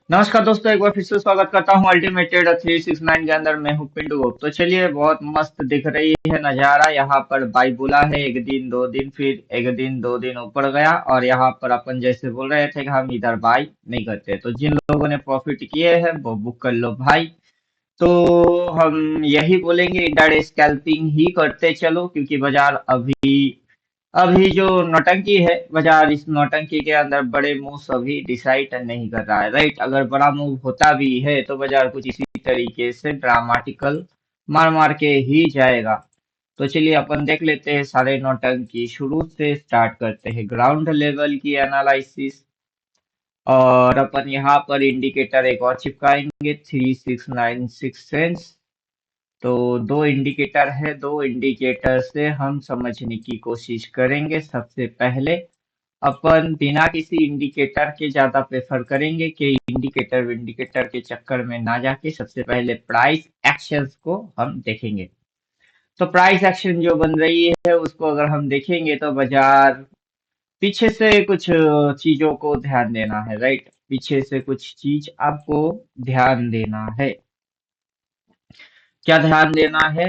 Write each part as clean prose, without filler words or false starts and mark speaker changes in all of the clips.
Speaker 1: नमस्कार दोस्तों, एक बार फिर से स्वागत करता हूँ अल्टीमेटेड 369 के अंदर। मैं हूँ पिंटू गुप्ता। तो चलिए, बहुत मस्त दिख रही है नज़ारा। यहाँ पर बाई बोला है एक दिन दो दिन, फिर एक दिन दो दिन ऊपर गया। और यहाँ पर अपन जैसे बोल रहे थे कि हम इधर बाई नहीं करते, तो जिन लोगों ने प्रॉफिट किए हैं वो बुक कर लो भाई। तो हम यही बोलेंगे, इंट्राडे स्कैल्पिंग ही करते चलो, क्योंकि बाजार अभी अभी जो नौटंकी है बाजार, इस नौटंकी के अंदर बड़े मूव अभी डिसाइड नहीं कर रहा है, राइट। अगर बड़ा मूव होता भी है तो बाजार कुछ इसी तरीके से ड्रामेटिकल मार मार के ही जाएगा। तो चलिए अपन देख लेते हैं सारे नौटंकी। शुरू से स्टार्ट करते हैं ग्राउंड लेवल की एनालिसिस। और अपन यहाँ पर इंडिकेटर एक और चिपकाएंगे, 3696 सेंस। तो दो इंडिकेटर है, दो इंडिकेटर से हम समझने की कोशिश करेंगे। सबसे पहले अपन बिना किसी इंडिकेटर के ज्यादा प्रेफर करेंगे कि इंडिकेटर इंडिकेटर के चक्कर में ना जाके सबसे पहले प्राइस एक्शंस को हम देखेंगे। तो प्राइस एक्शन जो बन रही है उसको अगर हम देखेंगे तो बाजार पीछे से कुछ चीजों को ध्यान देना है, राइट। पीछे से कुछ चीज आपको ध्यान देना है। क्या ध्यान देना है?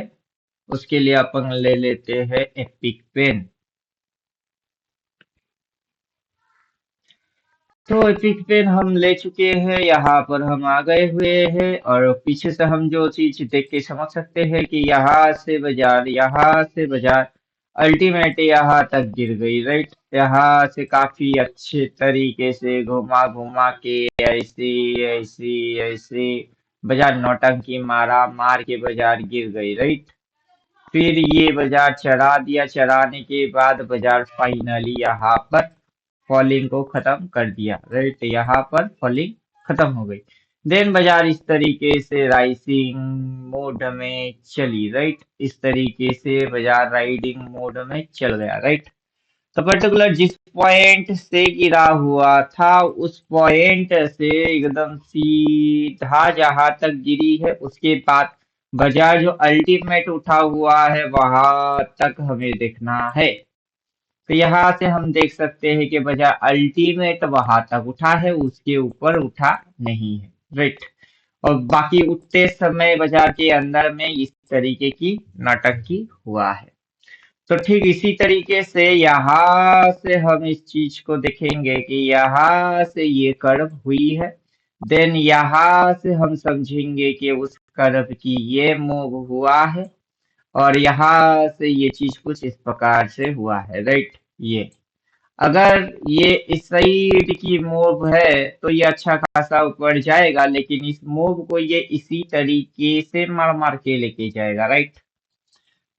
Speaker 1: उसके लिए अपन ले लेते हैं एपिक पेन। तो एपिक पेन हम ले चुके हैं, यहाँ पर हम आ गए हुए हैं। और पीछे से हम जो चीज देख के समझ सकते हैं कि यहाँ से बाजार अल्टीमेट यहाँ तक गिर गई, राइट। यहाँ से काफी अच्छे तरीके से घुमा घुमा के ऐसे ऐसे ऐसे बाजार नौटंकी मारा, मार के बाजार गिर गई, राइट। फिर ये बाजार चढ़ा दिया, चढ़ाने के बाद बाजार फाइनली यहाँ पर फॉलिंग को खत्म कर दिया, राइट। यहाँ पर फॉलिंग खत्म हो गई। देन बाजार इस तरीके से राइसिंग मोड में चली, राइट। इस तरीके से बाजार राइडिंग मोड में चल गया, राइट। तो पर्टिकुलर जिस पॉइंट से गिरा हुआ था उस पॉइंट से एकदम सीधा जहां तक गिरी है उसके बाद बाजार जो अल्टीमेट उठा हुआ है वहां तक हमें देखना है। तो यहाँ से हम देख सकते हैं कि बाजार अल्टीमेट वहां तक उठा है, उसके ऊपर उठा नहीं है, राइट। और बाकी उठते समय बाजार के अंदर में इस तरीके की नाटकी हुआ है। तो ठीक इसी तरीके से यहाँ से हम इस चीज को देखेंगे कि यहाँ से ये कर्व हुई है। देन यहाँ से हम समझेंगे कि उस कर्व की ये मूव हुआ है। और यहाँ से ये चीज कुछ इस प्रकार से हुआ है, राइट। ये अगर ये इस साइड की मूव है तो ये अच्छा खासा ऊपर जाएगा, लेकिन इस मूव को ये इसी तरीके से मार मार के लेके जाएगा, राइट।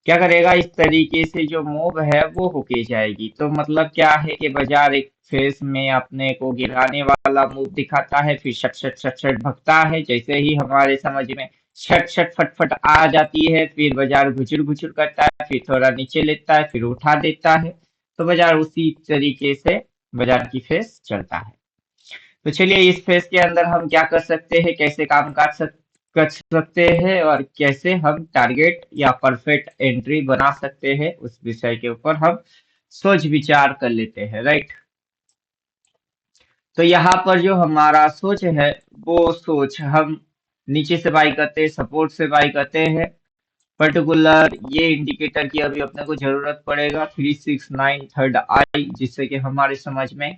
Speaker 1: क्या करेगा? इस तरीके से जो मूव है वो होके जाएगी। तो मतलब क्या है कि बाजार एक फेस में अपने को गिराने वाला मूव दिखाता है, फिर शट शट शट शट भगता है। जैसे ही हमारे समझ में शट शट फट फट आ जाती है, फिर बाजार घुचुर घुचुर करता है, फिर थोड़ा नीचे लेता है, फिर उठा देता है। तो बाजार उसी तरीके से बाजार की फेस चलता है। तो चलिए, इस फेज के अंदर हम क्या कर सकते हैं, कैसे काम कर सकते हैं, और कैसे हम टारगेट या परफेक्ट एंट्री बना सकते हैं, उस विषय के ऊपर हम सोच विचार कर लेते हैं, राइट। तो यहाँ पर जो हमारा सोच है वो सोच हम नीचे से बाई करते हैं, सपोर्ट से बाई करते हैं। पर्टिकुलर ये इंडिकेटर की अभी अपने को जरूरत पड़ेगा 369 थर्ड आई, जिससे कि हमारे समझ में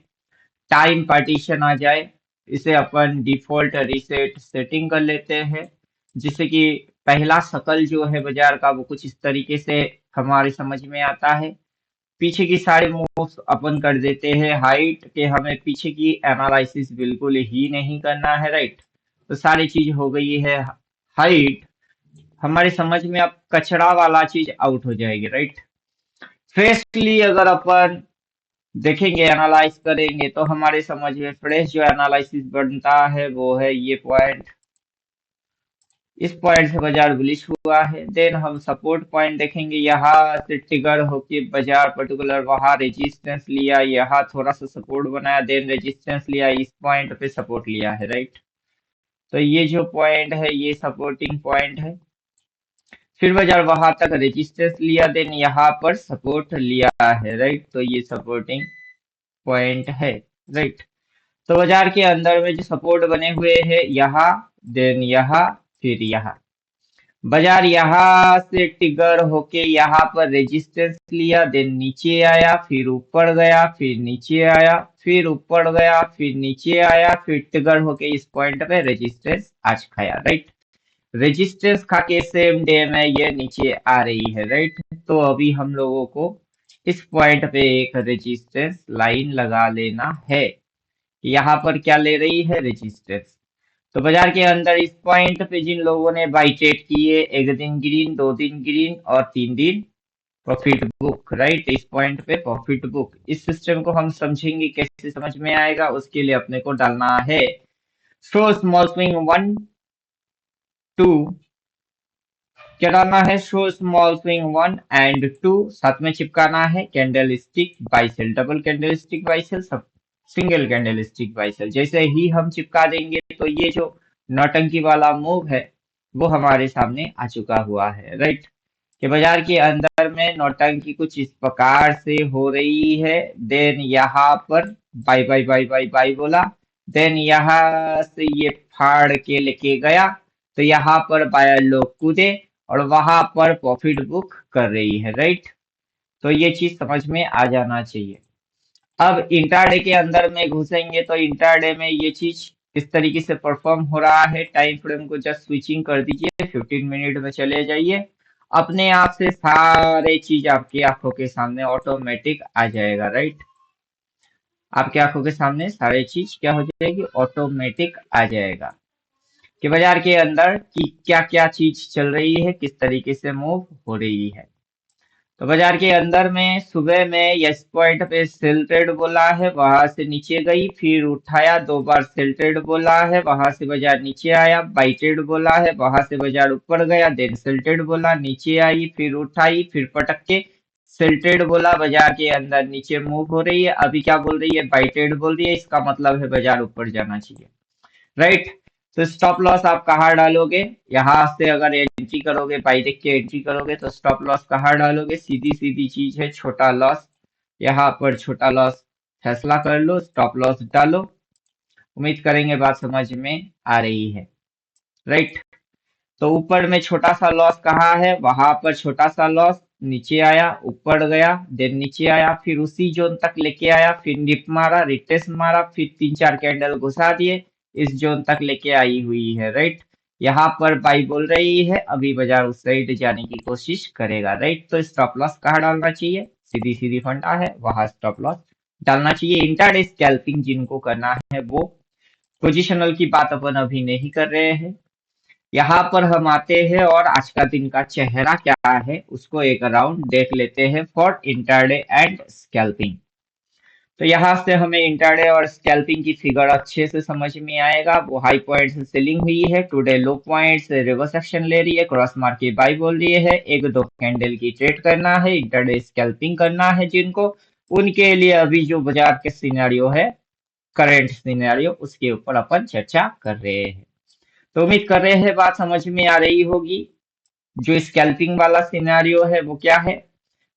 Speaker 1: टाइम पार्टीशन आ जाए। इसे अपन डिफॉल्ट रीसेट सेटिंग कर लेते हैं, जिससे कि पहला शकल जो है बाजार का वो कुछ इस तरीके से हमारे समझ में आता है। पीछे की सारे मूव्स अपन कर देते हैं हाइट के, हमें पीछे की एनालिसिस बिल्कुल ही नहीं करना है, राइट। तो सारी चीज हो गई है हाइट। हमारे समझ में अब कचरा वाला चीज आउट हो जाएगी, राइट। फ्रेशली अगर अपन देखेंगे, एनालाइज करेंगे, तो हमारे समझ में फ्रेश जो एनालिसिस बनता है वो है ये पॉइंट। इस पॉइंट से बाजार बुलिश हुआ है। देन हम सपोर्ट पॉइंट देखेंगे, यहाँ से ट्रिगर होके बाजार पर्टिकुलर वहां रेजिस्टेंस लिया, यहाँ थोड़ा सा सपोर्ट बनाया, देन रेजिस्टेंस लिया, इस पॉइंट पे सपोर्ट लिया है, राइट। तो ये जो पॉइंट है ये सपोर्टिंग पॉइंट है। फिर बाजार वहां तक रेजिस्टेंस लिया, देन यहाँ पर सपोर्ट लिया है, राइट। तो ये सपोर्टिंग पॉइंट है, राइट। तो बाजार के अंदर में जो सपोर्ट बने हुए हैं यहाँ, देन यहाँ, फिर यहाँ। बाजार यहाँ से ट्रिगर होके यहाँ पर रेजिस्टेंस लिया, देन नीचे आया, फिर ऊपर गया, फिर नीचे आया, फिर ऊपर गया, फिर नीचे आया, फिर ट्रिगर होके इस पॉइंट पे रेजिस्टेंस आज खाया, राइट। रेजिस्टेंस खा के सेम डे में ये नीचे आ रही है, राइट। तो अभी हम लोगों को इस पॉइंट पे एक रेजिस्टेंस लाइन लगा लेना है। यहाँ पर क्या ले रही है, रेजिस्टेंस। तो बाजार के अंदर इस पॉइंट पे जिन लोगों ने बाई ट्रेड किए, एक दिन ग्रीन, 2 दिन ग्रीन और 3 दिन प्रॉफिट बुक, राइट। इस पॉइंट पे प्रॉफिट बुक, इस सिस्टम को हम समझेंगे, कैसे समझ में आएगा उसके लिए अपने को डालना है शो स्मॉल स्विंग 1 2, क्या डालना है, शो स्मॉल स्विंग 1 and 2, साथ में चिपकाना है candle stick buy sell, double candle stick buy sell, सब single candle stick buy sell. जैसे ही हम चिपका देंगे तो ये जो नौटंकी वाला मूव है वो हमारे सामने आ चुका हुआ है, राइट। कि बाजार के अंदर में नौटंकी कुछ इस प्रकार से हो रही है। देन यहाँ पर by by by by by बोला, देन यहाँ से ये फाड़ के लेके गया, तो यहाँ पर बायर लोग कूदे और वहां पर प्रॉफिट बुक कर रही है, राइट। तो ये चीज समझ में आ जाना चाहिए। अब इंट्राडे के अंदर में घुसेंगे तो इंट्राडे में ये चीज इस तरीके से परफॉर्म हो रहा है। टाइम फ्रेम को जस्ट स्विचिंग कर दीजिए, 15 मिनट में चले जाइए, अपने आप से सारे चीज आपकी आंखों के सामने ऑटोमेटिक आ जाएगा, राइट। आपकी आंखों के सामने सारे चीज क्या हो जाएगी, ऑटोमेटिक आ जाएगा कि बाजार के अंदर की क्या क्या चीज चल रही है, किस तरीके से मूव हो रही है। तो बाजार के अंदर में सुबह में यस पॉइंट पे सेल ट्रेड बोला है, वहां से नीचे गई, फिर उठाया, 2 बार सेल ट्रेड बोला है, वहां से बाजार नीचे आया, बाई ट्रेड बोला है, वहां से बाजार ऊपर गया, देन सेल ट्रेड बोला, नीचे आई, फिर उठाई, फिर पटक के सेल ट्रेड बोला, बाजार के अंदर नीचे मूव हो रही है। अभी क्या बोल रही है, बाई ट्रेड बोल रही है, इसका मतलब है बाजार ऊपर जाना चाहिए, राइट। तो स्टॉप लॉस आप कहाँ डालोगे, यहाँ से अगर एंट्री करोगे, बाई देख के एंट्री करोगे तो स्टॉप लॉस कहाँ डालोगे, सीधी सीधी चीज है, छोटा लॉस। यहाँ पर छोटा लॉस फैसला कर लो, स्टॉप लॉस डालो। उम्मीद करेंगे बात समझ में आ रही है, राइट। तो ऊपर में छोटा सा लॉस कहाँ है, वहां पर छोटा सा लॉस, नीचे आया, ऊपर गया, देन नीचे आया, फिर उसी जोन तक लेके आया, फिर डिप मारा, रिट्रेस मारा, फिर 3 4 कैंडल घुसा दिए, इस जोन तक लेके आई हुई है, राइट। यहाँ पर बाई बोल रही है, अभी बाजार उस साइड जाने की कोशिश करेगा, राइट। तो स्टॉप लॉस कहाँ डालना चाहिए, सीधी सीधी फंडा है वहां स्टॉप लॉस डालना चाहिए। इंट्राडे स्कैल्पिंग जिनको करना है वो, पोजिशनल की बात अपन अभी नहीं कर रहे हैं। यहाँ पर हम आते हैं और आज का दिन का चेहरा क्या है उसको एक राउंड देख लेते हैं फॉर इंट्राडे एंड स्कैल्पिंग। तो यहाँ से हमें इंट्राडे और स्कैल्पिंग की फिगर अच्छे से समझ में आएगा। वो हाई पॉइंट से सेलिंग हुई है, टुडे लो पॉइंट से रिवर्स एक्शन ले रही है, क्रॉस मार के बाई बोल रही है, 1 2 कैंडल की ट्रेड करना है, इंट्राडे स्कैल्पिंग करना है जिनको, उनके लिए अभी जो बाजार के सिनेरियो है, करंट सिनेरियो, उसके ऊपर अपन चर्चा कर रहे हैं। तो उम्मीद कर रहे हैं बात समझ में आ रही होगी। जो स्कैल्पिंग वाला सिनेरियो है वो क्या है,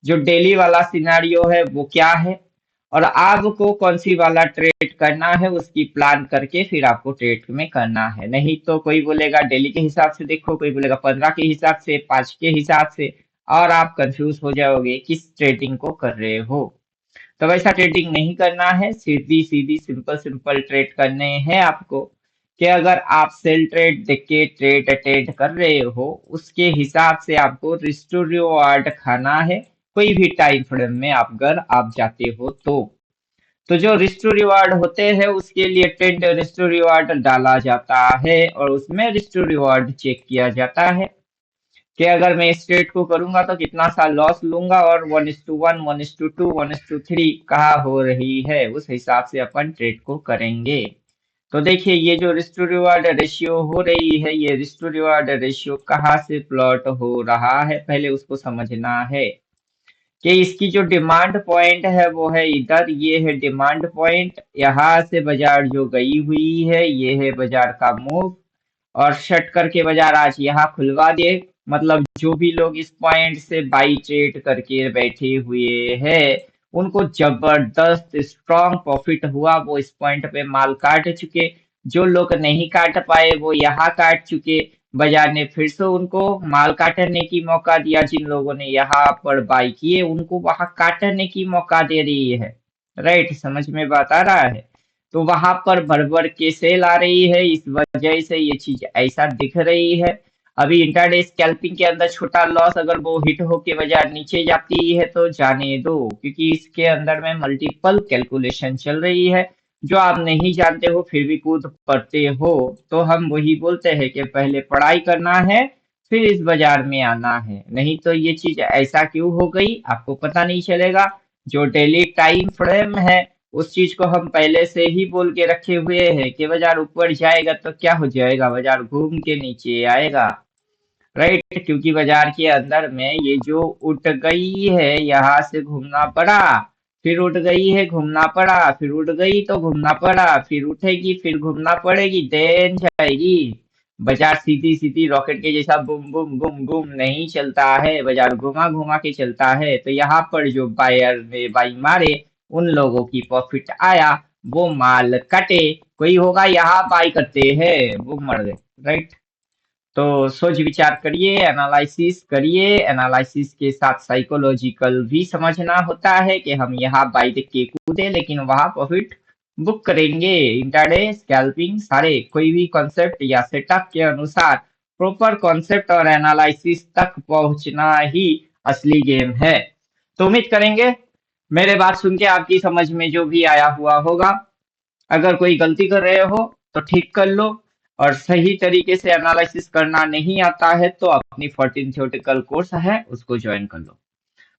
Speaker 1: जो डेली वाला सिनेरियो है वो क्या है, और आपको कौन सी वाला ट्रेड करना है उसकी प्लान करके फिर आपको ट्रेड में करना है। नहीं तो कोई बोलेगा डेली के हिसाब से देखो, कोई बोलेगा 15 के हिसाब से, 5 के हिसाब से, और आप कंफ्यूज हो जाओगे किस ट्रेडिंग को कर रहे हो। तो वैसा ट्रेडिंग नहीं करना है, सीधी सीधी सिंपल सिंपल ट्रेड करने हैं आपको। कि अगर आप सेल ट्रेड देख के ट्रेड अटेंड कर रहे हो, उसके हिसाब से आपको रिस्क टू रिवॉर्ड खाना है, कोई भी टाइम फ्रेम में आप अगर आप जाते हो तो जो रिस्क टू रिवॉर्ड होते हैं उसके लिए ट्रेंड रिस्क टू रिवॉर्ड डाला जाता है और उसमें रिस्क टू रिवॉर्ड चेक किया जाता है कि अगर मैं इस ट्रेड को करूंगा तो कितना सा लॉस लूंगा, और 1:1, 1:2, 1:3 कहाँ हो रही है, उस हिसाब से अपन ट्रेड को करेंगे। तो देखिए ये जो रिस्क टू रिवॉर्ड रेशियो हो रही है, ये रिस्क टू रिवॉर्ड रेशियो कहाँ से प्लॉट हो रहा है, पहले उसको समझना है। कि इसकी जो डिमांड पॉइंट है वो है इधर, ये है डिमांड पॉइंट, यहाँ से बाजार जो गई हुई है ये है बाजार का मूव, और शट करके बाजार आज यहाँ खुलवा दिए। मतलब जो भी लोग इस पॉइंट से बाई ट्रेड करके बैठे हुए हैं उनको जबरदस्त स्ट्रॉन्ग प्रॉफिट हुआ, वो इस पॉइंट पे माल काट चुके। जो लोग नहीं काट पाए वो यहाँ काट चुके। बाजार ने फिर से उनको माल काटने की मौका दिया। जिन लोगों ने यहाँ पर बाई किए उनको वहां काटने की मौका दे रही है। राइट, समझ में बात आ रहा है? तो वहां पर भर भर के सेल आ रही है, इस वजह से ये चीज ऐसा दिख रही है। अभी इंट्राडे स्कैल्पिंग के अंदर छोटा लॉस अगर वो हिट होके बाजार नीचे जाती है तो जाने दो, क्योंकि इसके अंदर में मल्टीपल कैलकुलेशन चल रही है जो आप नहीं जानते हो फिर भी कूद पड़ते हो। तो हम वही बोलते हैं कि पहले पढ़ाई करना है फिर इस बाजार में आना है, नहीं तो ये चीज ऐसा क्यों हो गई आपको पता नहीं चलेगा। जो डेली टाइम फ्रेम है उस चीज को हम पहले से ही बोल के रखे हुए हैं कि बाजार ऊपर जाएगा तो क्या हो जाएगा, बाजार घूम के नीचे आएगा। राइट, क्योंकि बाजार के अंदर में ये जो उठ गई है यहाँ से घूमना पड़ा, फिर उठ गई है घूमना पड़ा, फिर उठ गई तो घूमना पड़ा, फिर उठेगी फिर घूमना पड़ेगी, देन जाएगी। बाजार सीधी सीधी रॉकेट के जैसा बुम बुम बुम बुम नहीं चलता है, बाजार घुमा घुमा के चलता है। तो यहाँ पर जो बायर ने बाई मारे उन लोगों की प्रॉफिट आया, वो माल कटे। कोई होगा यहाँ बाई करते हैं वो मर गए। राइट, तो सोच विचार करिए, एनालिसिस करिए। एनालिसिस के साथ साइकोलॉजिकल भी समझना होता है कि हम यहाँ बाई देख के कूदे लेकिन वहां प्रॉफिट बुक करेंगे। इंट्राडे स्कैल्पिंग सारे कोई भी कॉन्सेप्ट या सेटअप के अनुसार प्रॉपर कॉन्सेप्ट और एनालिसिस तक पहुंचना ही असली गेम है। तो उम्मीद करेंगे मेरे बात सुन के आपकी समझ में जो भी आया हुआ होगा। अगर कोई गलती कर रहे हो तो ठीक कर लो, और सही तरीके से एनालिसिस करना नहीं आता है तो अपनी 14 थ्योरेटिकल कोर्स है उसको ज्वाइन कर लो।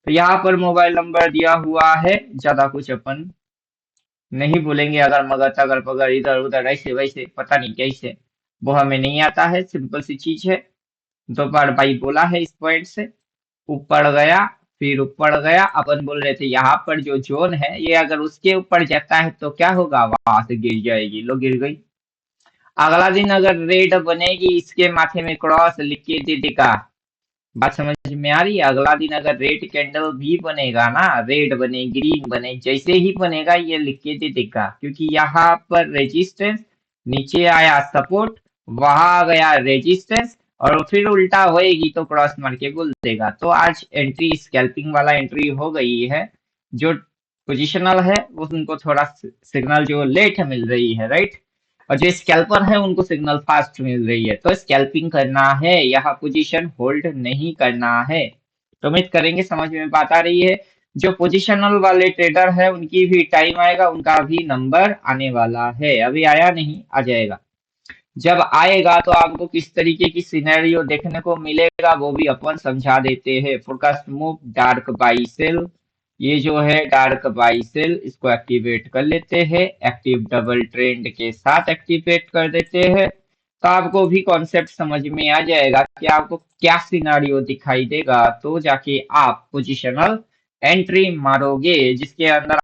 Speaker 1: तो यहाँ पर मोबाइल नंबर दिया हुआ है, ज्यादा कुछ अपन नहीं बोलेंगे। अगर मगर तगर पगर इधर उधर ऐसे वैसे पता नहीं कैसे, वो हमें नहीं आता है। सिंपल सी चीज है, दो बार भाई बोला है इस पॉइंट से ऊपर गया फिर ऊपर गया। अपन बोल रहे थे यहाँ पर जो जोन है ये अगर उसके ऊपर जाता है तो क्या होगा, वहां से गिर जाएगी। लो गिर गई। अगला दिन अगर रेड बनेगी इसके माथे में क्रॉस लिख के दे देगा। बात समझ में आ रही है? अगला दिन अगर रेड कैंडल भी बनेगा ना, रेड बने ग्रीन बने जैसे ही बनेगा ये लिख के दे देगा, क्योंकि यहाँ पर रेजिस्टेंस, नीचे आया सपोर्ट, वहां गया रेजिस्टेंस, और फिर उल्टा होएगी तो क्रॉस मार के बोल देगा। तो आज एंट्री स्कैल्पिंग वाला एंट्री हो गई है। जो पोजिशनल है वो उनको थोड़ा सिग्नल जो लेट मिल रही है। राइट, और जो स्कैल्पर है उनको सिग्नल फास्ट मिल रही है। तो स्कैल्पिंग करना है, यहाँ पोजीशन होल्ड नहीं करना है। तो उम्मीद करेंगे समझ में बात आ रही है। जो पोजिशनल वाले ट्रेडर है उनकी भी टाइम आएगा, उनका भी नंबर आने वाला है। अभी आया नहीं, आ जाएगा। जब आएगा तो आपको किस तरीके की सिनेरियो देखने को मिलेगा वो भी अपन समझा देते हैं। Forecast move, dark buy sell, ये जो है डार्क बाई सेल, इसको एक्टिवेट कर लेते हैं। एक्टिव डबल ट्रेंड के साथ एक्टिवेट कर देते हैं। तो आपको भी कॉन्सेप्ट समझ में आ जाएगा कि आपको क्या सिनारियो दिखाई देगा, तो जाके आप पोजिशनल एंट्री मारोगे जिसके अंदर